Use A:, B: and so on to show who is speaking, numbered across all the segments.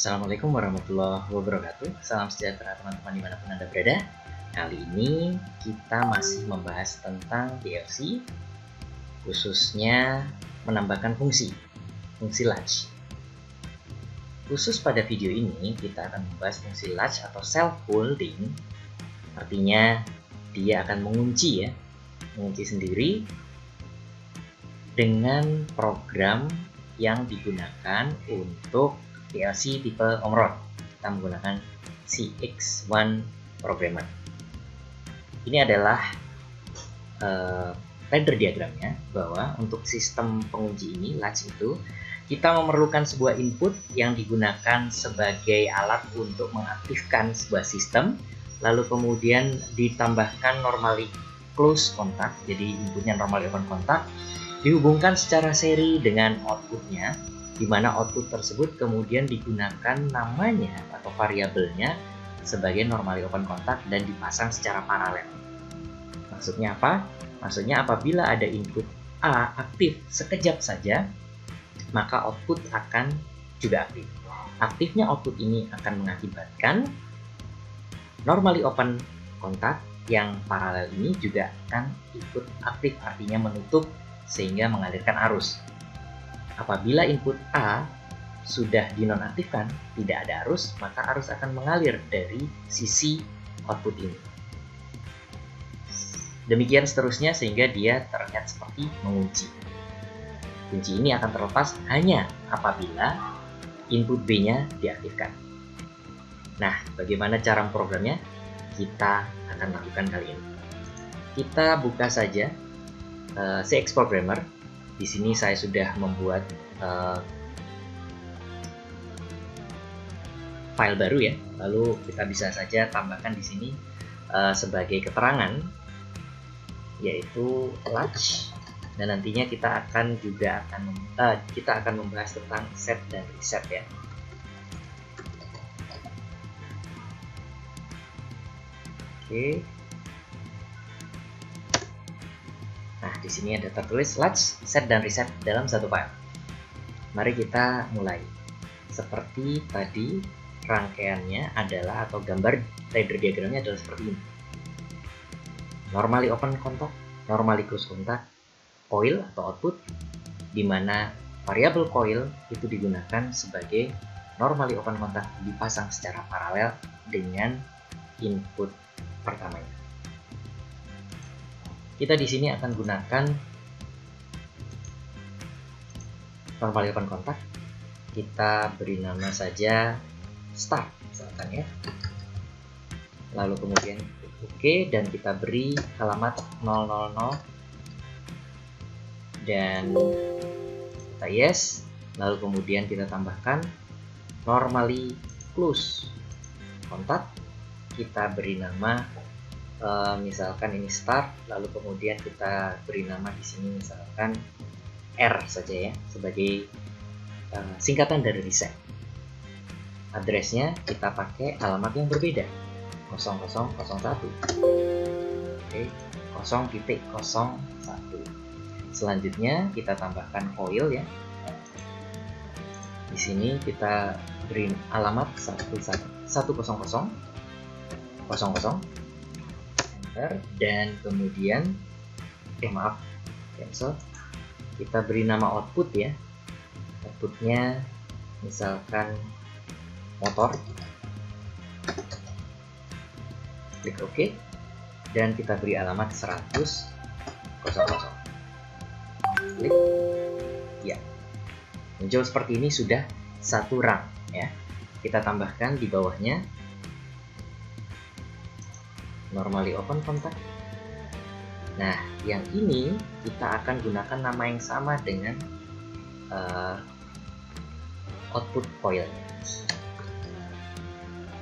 A: Assalamualaikum warahmatullahi wabarakatuh. Salam sejahtera teman-teman dimanapun Anda berada. Kali ini kita masih membahas tentang PLC, khususnya menambahkan fungsi latch. Khusus pada video ini kita akan membahas fungsi latch atau self holding. Artinya dia akan mengunci sendiri dengan program yang digunakan untuk PLC tipe Omron. Kita menggunakan CX1 Programmer. Ini adalah ladder diagramnya, bahwa untuk sistem pengunci ini, latch itu, kita memerlukan sebuah input yang digunakan sebagai alat untuk mengaktifkan sebuah sistem, lalu kemudian ditambahkan normally close kontak, jadi inputnya normally open kontak, dihubungkan secara seri dengan outputnya, di mana output tersebut kemudian digunakan namanya atau variabelnya sebagai normally open kontak dan dipasang secara paralel. Maksudnya apa? Maksudnya apabila ada input A aktif sekejap saja, maka output akan juga aktif. Aktifnya output ini akan mengakibatkan normally open kontak yang paralel ini juga akan ikut aktif, artinya menutup sehingga mengalirkan arus. Apabila input A sudah dinonaktifkan, tidak ada arus, maka arus akan mengalir dari sisi output ini. Demikian seterusnya sehingga dia terlihat seperti mengunci. Kunci ini akan terlepas hanya apabila input B-nya diaktifkan. Nah, bagaimana cara memprogramnya? Kita akan lakukan kali ini. Kita buka saja CX Programmer. Di sini saya sudah membuat file baru ya. Lalu kita bisa saja tambahkan di sini sebagai keterangan, yaitu latch. Dan nantinya kita akan membahas tentang set dan reset ya. Oke. Nah, di sini ada tertulis latch, set, dan reset dalam satu file. Mari kita mulai. Seperti tadi, rangkaiannya adalah, atau gambar ladder diagramnya adalah seperti ini. Normally open kontak, normally close kontak, coil atau output, di mana variabel coil itu digunakan sebagai normally open kontak, dipasang secara paralel dengan input pertamanya. Kita di sini akan gunakan normally open kontak. Kita beri nama saja start misalkan ya. Lalu kemudian oke, dan kita beri alamat 000 dan kita yes. Lalu kemudian kita tambahkan normally close kontak. Kita beri nama misalkan ini start, lalu kemudian kita beri nama di sini misalkan R saja ya, sebagai singkatan dari reset. Addressnya kita pakai alamat yang berbeda, 0001. Oke, 0.01. Selanjutnya kita tambahkan coil ya. Di sini kita beri alamat 100. Dan kemudian cancel. Kita beri nama output ya, outputnya misalkan motor, klik OK, dan kita beri alamat 100. Klik ya, muncul seperti ini, sudah satu rang ya. Kita tambahkan di bawahnya normally open kontak. Nah, yang ini kita akan gunakan nama yang sama dengan output coilnya,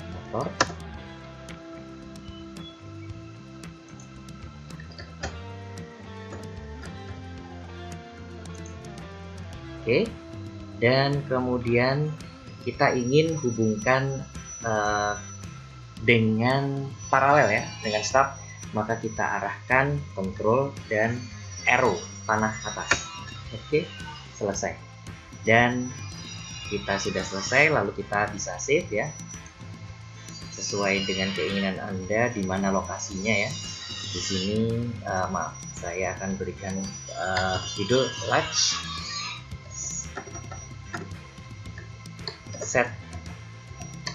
A: motor. Oke, dan kemudian kita ingin hubungkan dengan paralel ya, dengan start, maka kita arahkan control dan arrow panah atas. Oke, selesai. Dan kita sudah selesai, lalu kita bisa save ya, sesuai dengan keinginan Anda di mana lokasinya ya. Di sini maaf, saya akan berikan judul large set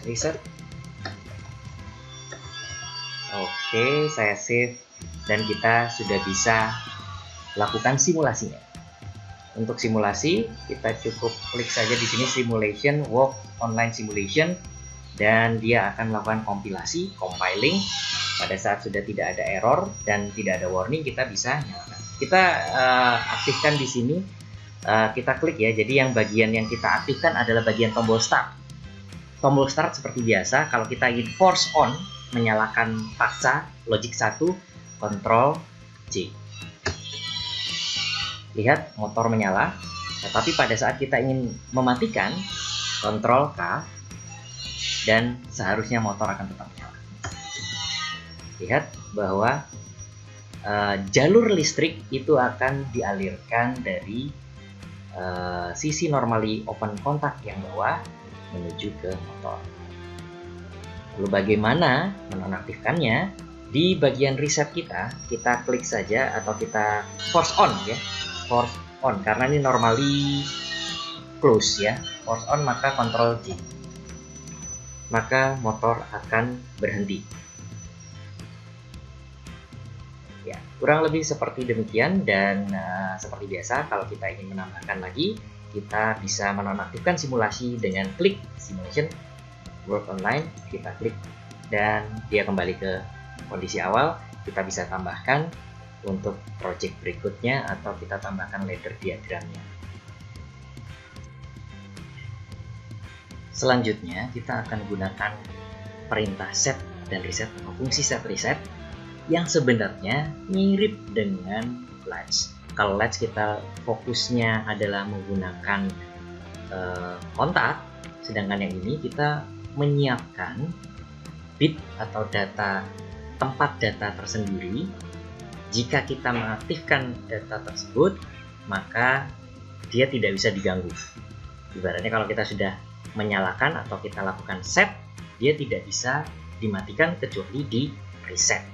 A: reset. Oke, saya save dan kita sudah bisa lakukan simulasinya. Untuk simulasi, kita cukup klik saja di sini simulation, walk online simulation, dan dia akan melakukan kompilasi, compiling. Pada saat sudah tidak ada error dan tidak ada warning, kita bisa nyalakan. Kita aktifkan di sini, kita klik ya. Jadi yang bagian yang kita aktifkan adalah bagian tombol start. Tombol start seperti biasa, kalau kita ingin force on, menyalakan paksa, logic 1, Ctrl C. Lihat motor menyala, tetapi pada saat kita ingin mematikan, Ctrl K, dan seharusnya motor akan tetap menyala. Lihat bahwa jalur listrik itu akan dialirkan dari sisi normally open kontak yang bawah menuju ke motor. Lalu bagaimana menonaktifkannya? Di bagian reset kita klik saja atau kita force on ya. Force on karena ini normally close ya. Force on maka Ctrl J. Maka motor akan berhenti. Ya, kurang lebih seperti demikian, dan seperti biasa kalau kita ingin menambahkan lagi, kita bisa menonaktifkan simulasi dengan klik simulation work online, kita klik dan dia kembali ke kondisi awal. Kita bisa tambahkan untuk project berikutnya atau kita tambahkan ladder diagramnya. Selanjutnya kita akan gunakan perintah set dan reset atau fungsi set reset yang sebenarnya mirip dengan latch. Kalau latch kita fokusnya adalah menggunakan kontak, sedangkan yang ini kita menyiapkan bit atau data, tempat data tersendiri. Jika kita mengaktifkan data tersebut, maka dia tidak bisa diganggu. Ibaratnya kalau kita sudah menyalakan atau kita lakukan set, dia tidak bisa dimatikan kecuali di reset.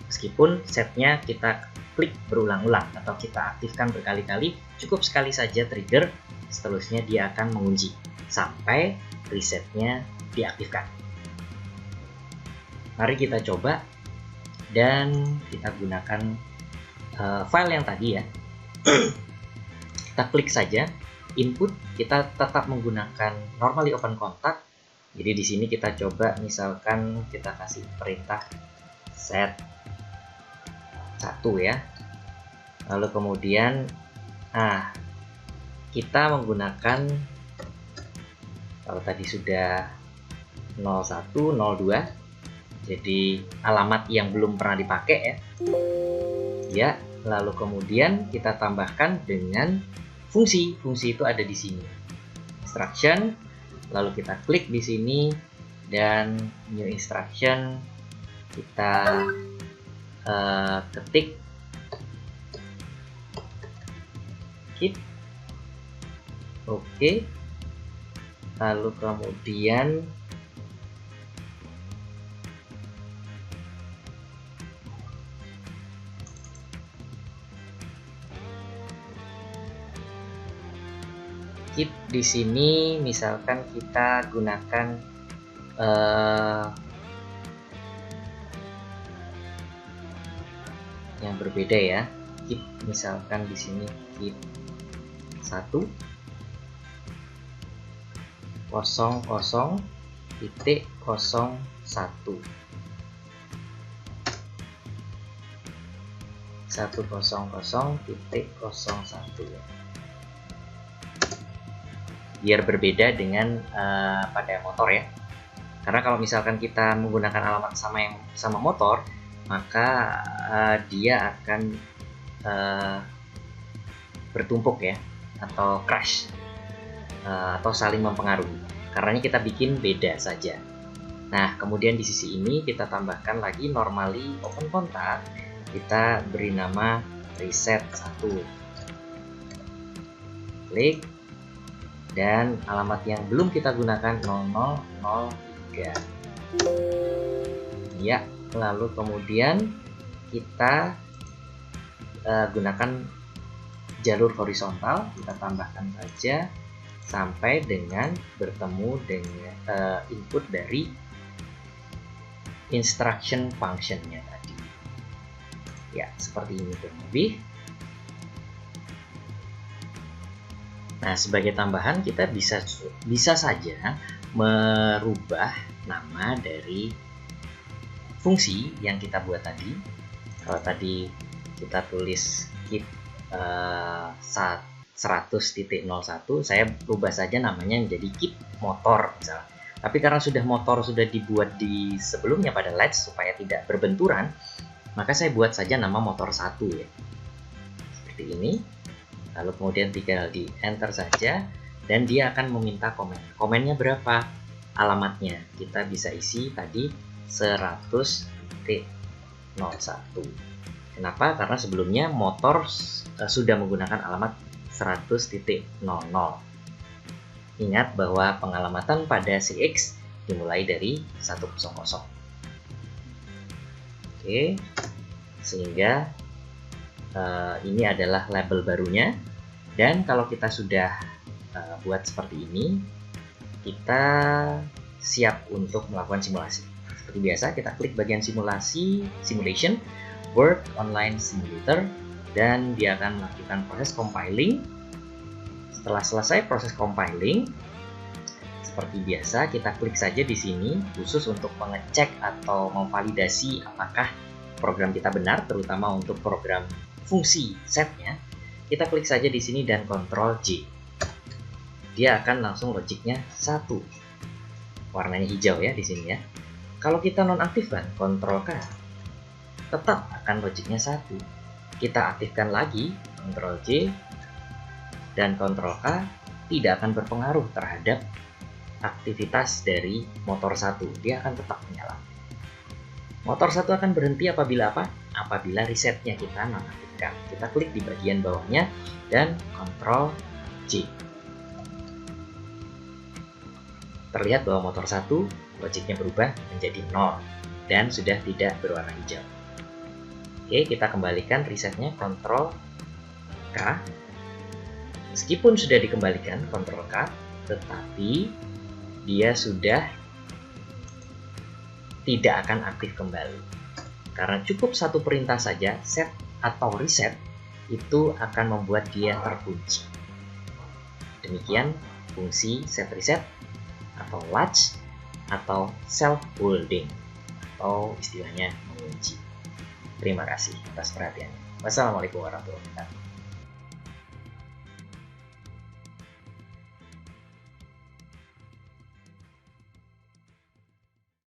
A: Meskipun setnya kita klik berulang-ulang atau kita aktifkan berkali-kali, cukup sekali saja trigger, seterusnya dia akan mengunci sampai resetnya diaktifkan. Mari kita coba dan kita gunakan file yang tadi ya. Kita klik saja input, kita tetap menggunakan normally open contact. Jadi di sini kita coba misalkan kita kasih perintah set 1 ya. Lalu kemudian kita menggunakan, kalau tadi sudah 01, 02, jadi alamat yang belum pernah dipakai ya. Lalu kemudian kita tambahkan dengan fungsi itu ada di sini, instruction. Lalu kita klik di sini dan new instruction kita ketik keep. Oke. Lalu kemudian keep di sini misalkan kita gunakan yang berbeda ya. Keep misalkan di sini keep 1 00 titik 01 100.01 ya. Biar berbeda dengan pada motor ya. Karena kalau misalkan kita menggunakan alamat sama motor, maka dia akan bertumpuk ya, atau crash, atau saling mempengaruhi. Karenanya kita bikin beda saja. Nah, kemudian di sisi ini kita tambahkan lagi normally open contact, kita beri nama reset 1. Klik. dan alamat yang belum kita gunakan 0003. Ya, lalu kemudian kita gunakan jalur horizontal, kita tambahkan saja sampai dengan bertemu dengan input dari instruction function-nya tadi. Ya, seperti ini kurang lebih. Nah, sebagai tambahan kita bisa saja merubah nama dari fungsi yang kita buat tadi. Kalau tadi kita tulis keep 100.01, saya rubah saja namanya menjadi keep motor misalnya. Tapi karena motor sudah dibuat di sebelumnya pada latch supaya tidak berbenturan, maka saya buat saja nama motor 1 ya. Seperti ini. Lalu kemudian tinggal di enter saja dan dia akan meminta komen. Komennya berapa? Alamatnya kita bisa isi tadi 100.01. Kenapa? Karena sebelumnya motor sudah menggunakan alamat 100.00. Ingat bahwa pengalamatan pada CX dimulai dari 100. Oke, sehingga ini adalah label barunya. Dan kalau kita sudah buat seperti ini, kita siap untuk melakukan simulasi. Seperti biasa, kita klik bagian simulasi, simulation, work online simulator, dan dia akan melakukan proses compiling. Setelah selesai proses compiling, seperti biasa kita klik saja di sini khusus untuk mengecek atau memvalidasi apakah program kita benar, terutama untuk program fungsi setnya. Kita klik saja di sini dan Ctrl J. Dia akan langsung logiknya 1. Warnanya hijau ya di sini ya. Kalau kita nonaktifkan Ctrl K, tetap akan logiknya 1. Kita aktifkan lagi Ctrl J dan Ctrl K, tidak akan berpengaruh terhadap aktivitas dari motor 1. Dia akan tetap menyala. Motor 1 akan berhenti apabila apa? Apabila resetnya kita nonaktifkan. Kita klik di bagian bawahnya dan Ctrl J. Terlihat bahwa motor 1 logiknya berubah menjadi 0 dan sudah tidak berwarna hijau. Oke, kita kembalikan resetnya Ctrl K. Meskipun sudah dikembalikan Ctrl K, tetapi dia sudah tidak akan aktif kembali. Karena cukup satu perintah saja, set atau reset, itu akan membuat dia terkunci. Demikian fungsi set reset atau latch atau self holding atau istilahnya mengunci. Terima kasih atas perhatiannya. Wassalamualaikum warahmatullahi wabarakatuh.